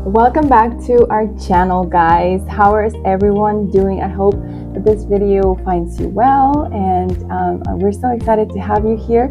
Welcome back to our channel, guys. How is everyone doing? I hope that this video finds you well, and we're so excited to have you here.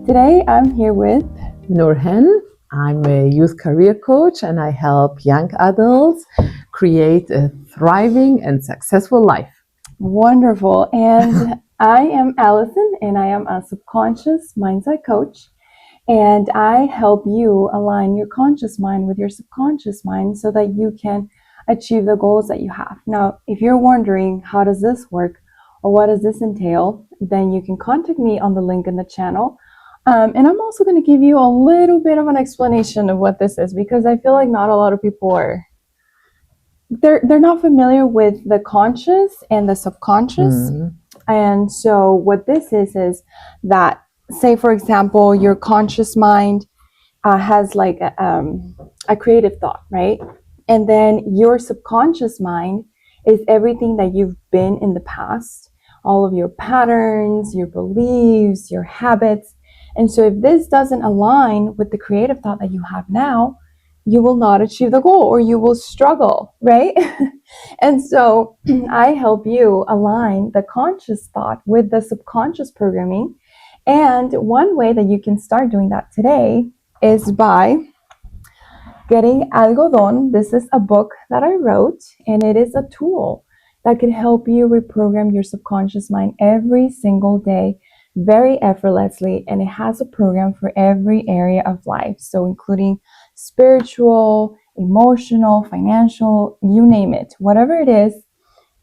Today I'm here with Nurhan. I'm a youth career coach and I help young adults create a thriving and successful life. Wonderful. And I am Allison, and I am a subconscious mindset coach. And I help you align your conscious mind with your subconscious mind so that you can achieve the goals that you have. Now, if you're wondering how does this work or what does this entail, then you can contact me on the link in the channel. And I'm also going to give you a little bit of an explanation of what this is, because I feel like not a lot of people are they're not familiar with the conscious and the subconscious. And so what this is that, say for example, your conscious mind has like a creative thought, right? And then your subconscious mind is everything that you've been in the past, all of your patterns, your beliefs, your habits. And so if this doesn't align with the creative thought that you have now, you will not achieve the goal, or you will struggle, right? And so I help you align the conscious thought with the subconscious programming. And one way that you can start doing that today is by getting Algodón. This is a book that I wrote, and it is a tool that can help you reprogram your subconscious mind every single day, very effortlessly. And it has a program for every area of life, so including spiritual, emotional, financial, you name it. Whatever it is,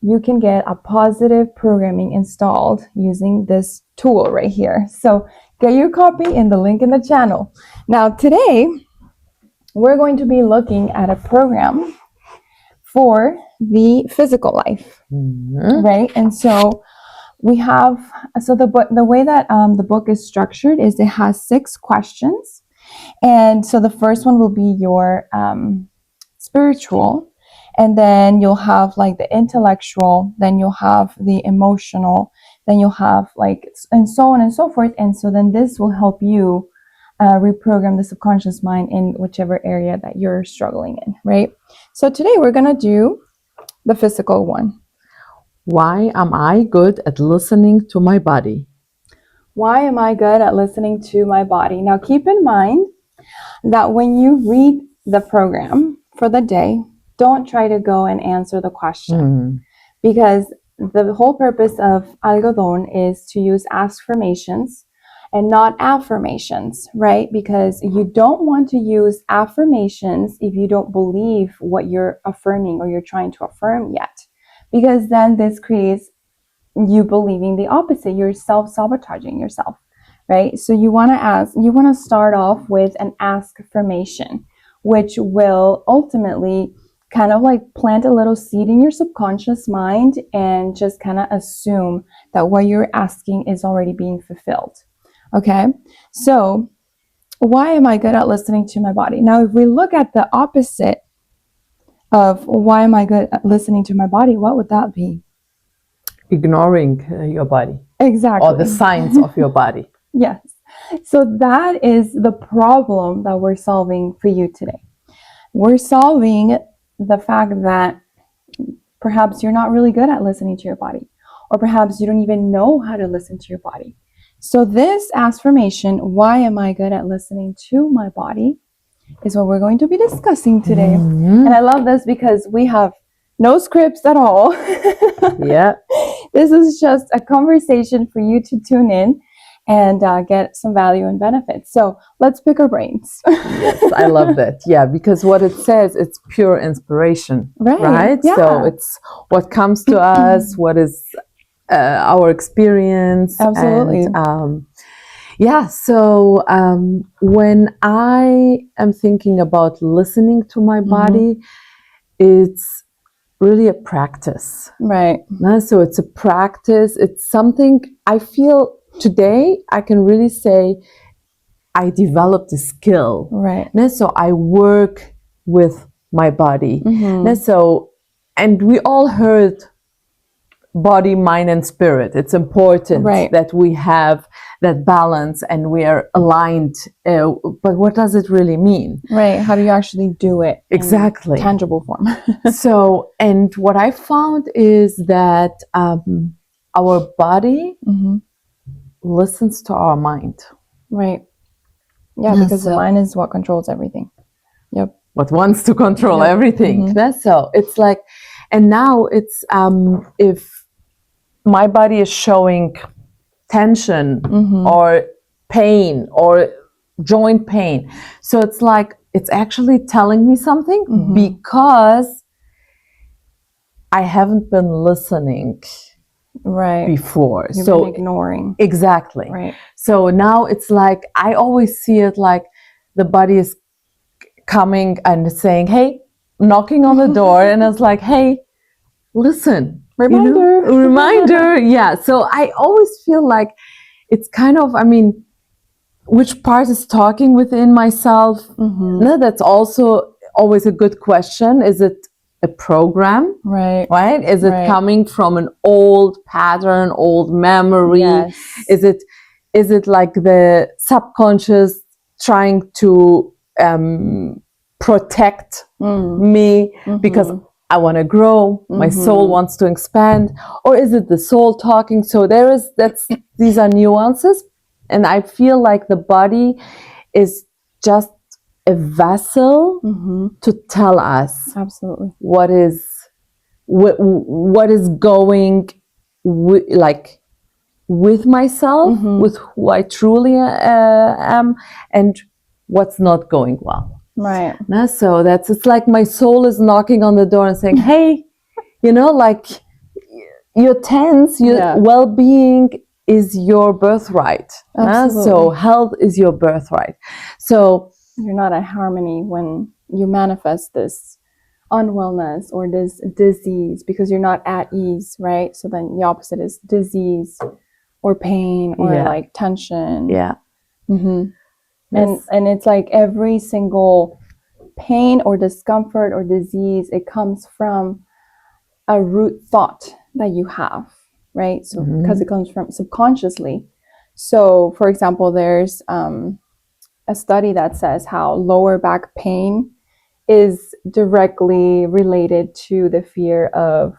you can get a positive programming installed using this tool right here. So get your copy in the link in the channel. Now today, we're going to be looking at a program for the physical life, right? And so we have, the way that the book is structured is it has 6 questions. And so the first one will be your spiritual, and then you'll have like the intellectual, then you'll have the emotional, then you'll have like, and so on and so forth. And so then this will help you reprogram the subconscious mind in whichever area that you're struggling in, right? So today we're going to do the physical one. Why am I good at listening to my body? Why am I good at listening to my body? Now keep in mind that when you read the program for the day, don't try to go and answer the question, because the whole purpose of Algodón is to use affirmations and not affirmations, right? Because you don't want to use affirmations if you don't believe what you're affirming or you're trying to affirm yet, because then this creates you believing the opposite. You're self-sabotaging yourself, right? So you want to start off with an affirmation, which will ultimately kind of like plant a little seed in your subconscious mind and just kind of assume that what you're asking is already being fulfilled. Okay, so why am I good at listening to my body? Now, if we look at the opposite of why am I good at listening to my body, what would that be? Ignoring your body. Exactly. Or the signs of your body. Yes. So that is the problem that we're solving for you today. We're solving the fact that perhaps you're not really good at listening to your body, or perhaps you don't even know how to listen to your body. So this affirmation, why am I good at listening to my body, is what we're going to be discussing today. And I love this because we have no scripts at all. Yeah. This is just a conversation for you to tune in and get some value and benefits. So let's pick our brains. Yes, I love that. Yeah, because what it says, it's pure inspiration, right? Yeah. So it's what comes to us, what is our experience. Absolutely. And, so when I am thinking about listening to my body, it's really a practice. Right. So it's a practice. It's something I feel today I can really say I developed a skill. Right. So I work with my body. So, and we all heard body, mind, and spirit. It's important Right. that we have that balance and we are aligned. But what does it really mean? Right. How do you actually do it? Exactly. In tangible form. So, and what I found is that our body Mm-hmm. listens to our mind. Right. Yeah, because the mind is what controls everything. Yep. What wants to control Yep. everything. Mm-hmm. So it's like, and now it's if my body is showing tension Mm-hmm. or pain or joint pain, so it's like it's actually telling me something Mm-hmm. because I haven't been listening Right. before. You've So been ignoring. exactly. Right. So now it's like I always see it like the body is coming and saying, "Hey," knocking on the door, and it's like, "Hey, listen." Reminder. Reminder. Yeah. So I always feel like it's kind of, I mean, which part is talking within myself? Mm-hmm. No, that's also always a good question. Is it a program? Right. Right? Is it Right. coming from an old pattern, old memory? Yes. Is it like the subconscious trying to protect me because I want to grow, my soul wants to expand, or is it the soul talking? So these are nuances, and I feel like the body is just a vessel to tell us Absolutely. what is going like with myself, with who I truly am, and what's not going well. Right. So it's like my soul is knocking on the door and saying, "Hey, like your tense, your well-being is your birthright. So health is your birthright. So you're not at harmony when you manifest this unwellness or this disease because you're not at ease, right? So then the opposite is disease or pain or like tension. Yeah. Mm-hmm. And it's like every single pain or discomfort or disease, it comes from a root thought that you have, right? So because it comes from subconsciously. So for example, there's a study that says how lower back pain is directly related to the fear of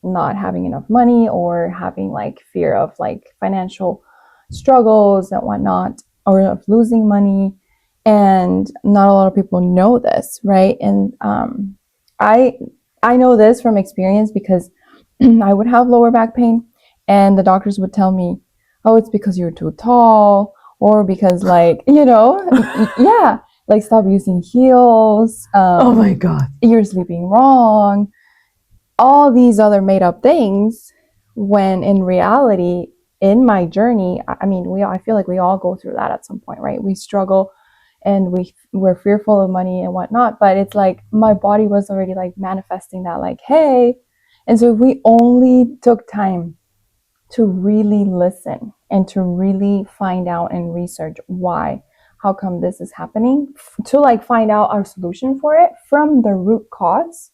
not having enough money or having like fear of like financial struggles and whatnot, or of losing money. And not a lot of people know this, right? And I know this from experience because I would have lower back pain and the doctors would tell me, oh, it's because you're too tall, or because like, yeah, like stop using heels. Oh my God. You're sleeping wrong. All these other made up things, when in reality, in my journey, I mean, I feel like we all go through that at some point, right? We struggle and we're fearful of money and whatnot, but it's like my body was already like manifesting that, like, hey. And so if we only took time to really listen and to really find out and research why, how come this is happening, to like find out our solution for it from the root cause,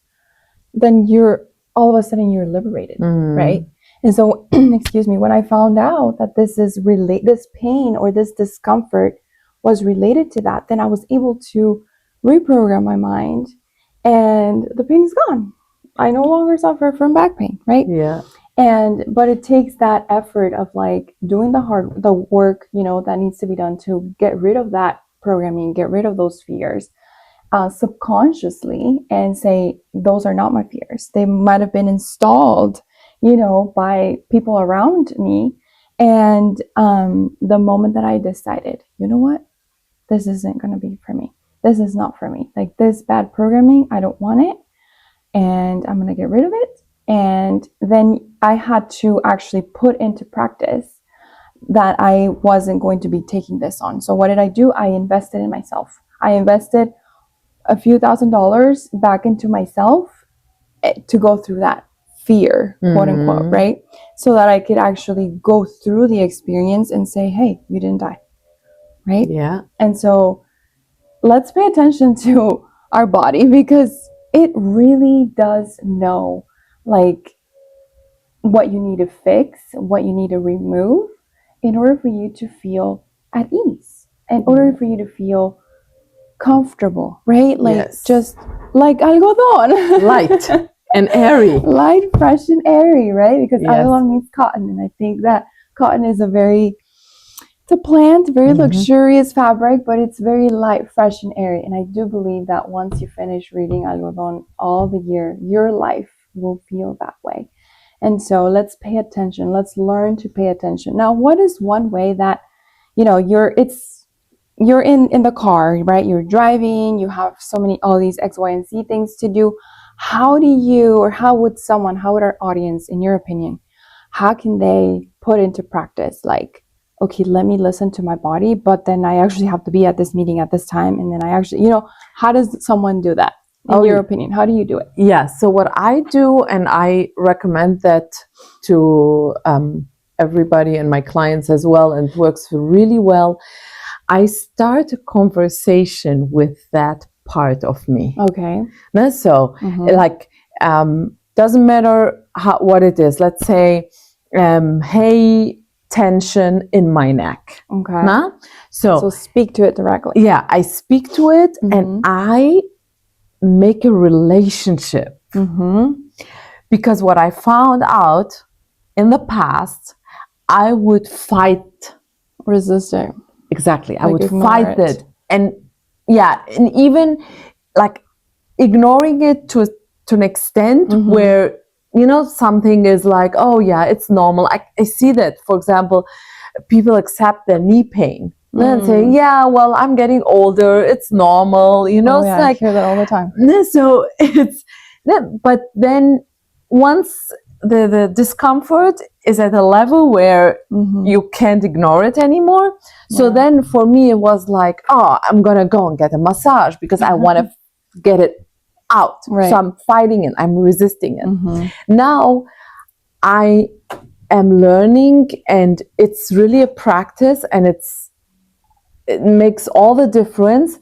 then you're all of a sudden you're liberated, right? And so, excuse me, when I found out that this pain or this discomfort was related to that, then I was able to reprogram my mind, and the pain is gone. I no longer suffer from back pain, right? Yeah. But it takes that effort of like doing the work, that needs to be done to get rid of that programming, get rid of those fears, subconsciously, and say, those are not my fears. They might have been installed, by people around me. And the moment that I decided, you know what, this isn't going to be for me. This is not for me. Like this bad programming, I don't want it. And I'm going to get rid of it. And then I had to actually put into practice that I wasn't going to be taking this on. So what did I do? I invested in myself. I invested a few $1,000s back into myself to go through that fear, quote unquote, right? So that I could actually go through the experience and say, hey, you didn't die, right? Yeah. And so let's pay attention to our body, because it really does know, like, what you need to fix, what you need to remove in order for you to feel at ease, in order for you to feel comfortable, right? Like Yes. just like algodón. Light and airy. Light, fresh, and airy, right? Because Yes. algodón means cotton, and I think that cotton is it's a plant, very luxurious fabric, but it's very light, fresh, and airy. And I do believe that once you finish reading algodón all the year, your life will feel that way. And so let's pay attention. Let's learn to pay attention. Now, what is one way that, you're in the car, right? You're driving, you have all these X, Y, and Z things to do. How would our audience, in your opinion, how can they put into practice, like, okay, let me listen to my body, but then I actually have to be at this meeting at this time. And then I actually, how does someone do that? In your opinion, how do you do it? Yeah. So what I do, and I recommend that to everybody and my clients as well, and it works really well. I start a conversation with that part of me. Okay. So like, doesn't matter what it is. Let's say, hey, tension in my neck. Okay. So speak to it directly. Yeah, I speak to it and I make a relationship. Because what I found out in the past, I would fight. Resisting. Exactly. I would fight it. And even like ignoring it to an extent where, something is like, oh yeah, it's normal. I see that, for example, people accept their knee pain. And say, yeah, well, I'm getting older. It's normal. It's like, I hear that all the time. So but then once the discomfort is at a level where you can't ignore it anymore. So then for me, it was like, oh, I'm going to go and get a massage because I want to get it out. Right. So I'm fighting it. I'm resisting it. Now I am learning, and it's really a practice, and it makes all the difference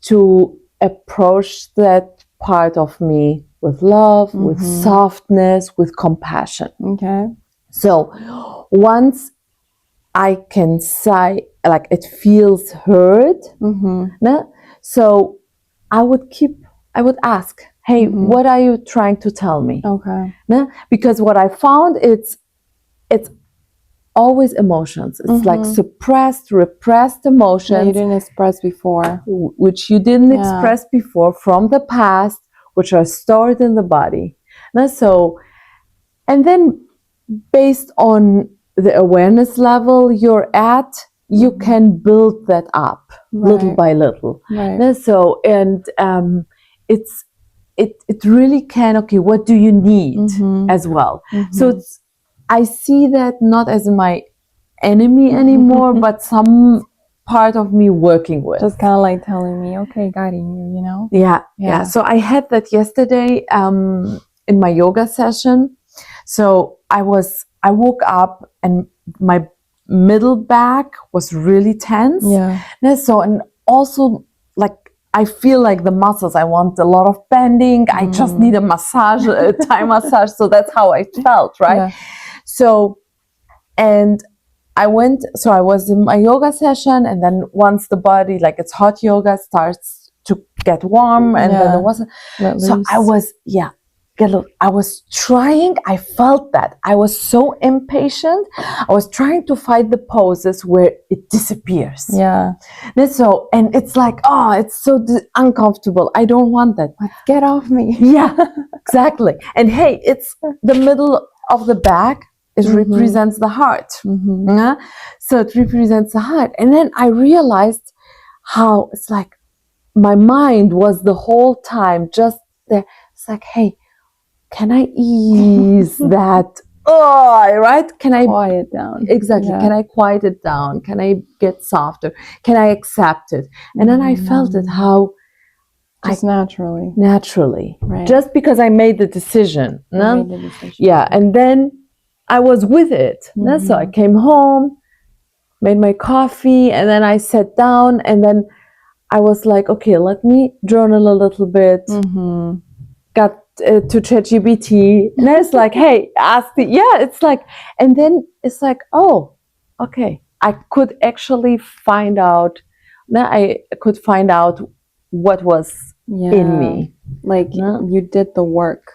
to approach that part of me with love, with softness, with compassion. Okay. So once I can say, like, it feels heard, so I would ask, hey, what are you trying to tell me? Okay. Because what I found, it's always emotions. It's like repressed emotions. That you didn't express before. Which you didn't express before from the past, which are stored in the body. And then based on the awareness level you're at, you can build that up little by little. Right. So, and it really can, okay, what do you need as well? So I see that not as my enemy anymore, but some part of me working with. Just kind of like telling me, okay, guiding you, Yeah. So I had that yesterday in my yoga session. So I woke up and my middle back was really tense. Yeah. So, and also like, I feel like the muscles, I want a lot of bending. I just need a massage, a Thai massage. So that's how I felt, right? Yeah. So, and I was in my yoga session, and then once the body, like it's hot yoga, starts to get warm, and then it wasn't. So I was trying, I felt that. I was so impatient. I was trying to fight the poses where it disappears. Yeah. So, and it's like, oh, it's so uncomfortable. I don't want that. Get off me. Yeah, exactly. And hey, it's the middle of the back. It represents the heart. So it represents the heart. And then I realized how it's like my mind was the whole time just there. It's like, hey, can I ease that? Oh, right? Can I quiet down? Exactly. Yeah. Can I quiet it down? Can I get softer? Can I accept it? And then I felt it how just naturally. Right. Just because I made the decision. Made the decision. Yeah. And then I was with it. So I came home, made my coffee, and then I sat down, and then I was like, okay, let me journal a little bit. Got to ChatGPT, and it's like, hey, ask the, yeah, it's like, and then it's like, oh, okay, I could actually find out. Now I could find out what was in me. Like Yeah. you did the work,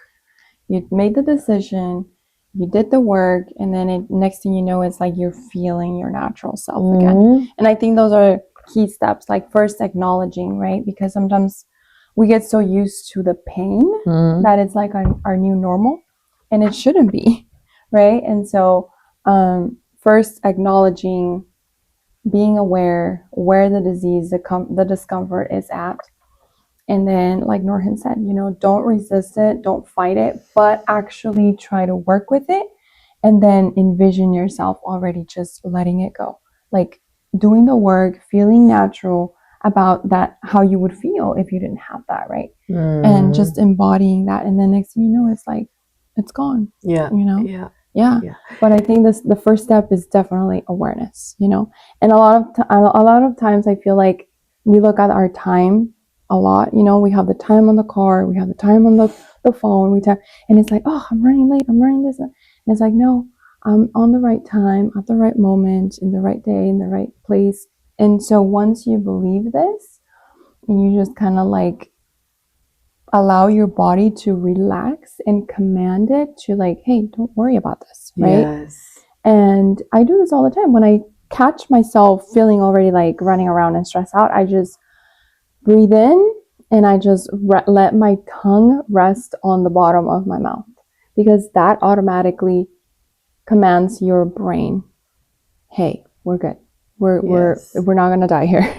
you made the decision, you did the work, and then next thing you know, it's like you're feeling your natural self again. And I think those are key steps. Like first acknowledging, right? Because sometimes we get so used to the pain that it's like our new normal, and it shouldn't be, right? And so first acknowledging, being aware where the disease, the discomfort is at. And then, like Norhan said, don't resist it, don't fight it, but actually try to work with it. And then envision yourself already just letting it go. Like doing the work, feeling natural about that, how you would feel if you didn't have that, right? And just embodying that. And then next thing you know, it's like, it's gone. Yeah. Yeah. But I think the first step is definitely awareness, And a lot of times I feel like we look at our time a lot, we have the time on the car, we have the time on the phone, and it's like, oh, I'm running late, I'm running this. And it's like, no, I'm on the right time, at the right moment, in the right day, in the right place. And so once you believe this, and you just kind of like allow your body to relax and command it to like, hey, don't worry about this, right? Yes. And I do this all the time. When I catch myself feeling already like running around and stressed out, I just breathe in and I just let my tongue rest on the bottom of my mouth, because that automatically commands your brain, hey, we're good. We're not gonna die here,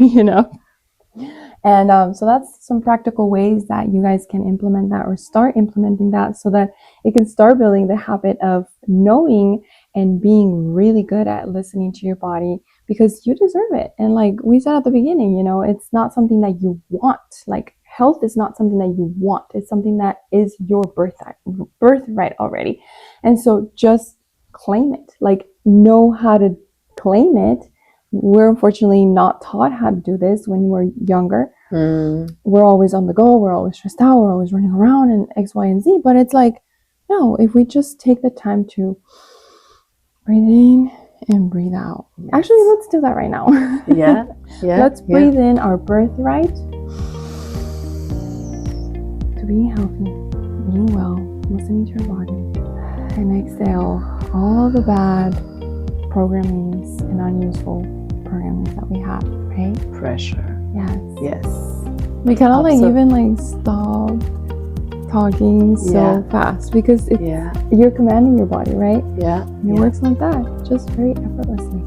And so that's some practical ways that you guys can implement that or start implementing that, so that it can start building the habit of knowing and being really good at listening to your body, because you deserve it. And like we said at the beginning, it's not something that you want. Like health is not something that you want. It's something that is your birthright already. And so just claim it. Like know how to claim it. We're unfortunately not taught how to do this when we're younger. We're always on the go, we're always stressed out, we're always running around and X, Y, and Z. But it's like, no, if we just take the time to breathe in and breathe out. Yes. Actually, let's do that right now. Yeah. Let's breathe in our birthright to being healthy, being well, listening to your body, and exhale all the bad programmings and unuseful programmings that we have, right? Pressure. Yes. We kind of like even like stop talking so fast, because you're commanding your body, right? Yeah. And it works like that, just very effortlessly.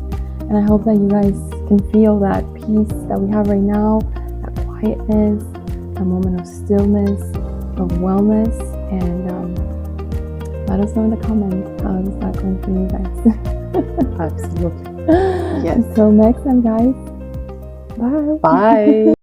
And I hope that you guys can feel that peace that we have right now, that quietness, a moment of stillness, of wellness, and let us know in the comments how is that going for you guys. Absolutely. Yes. Until next time, guys. Bye. Bye.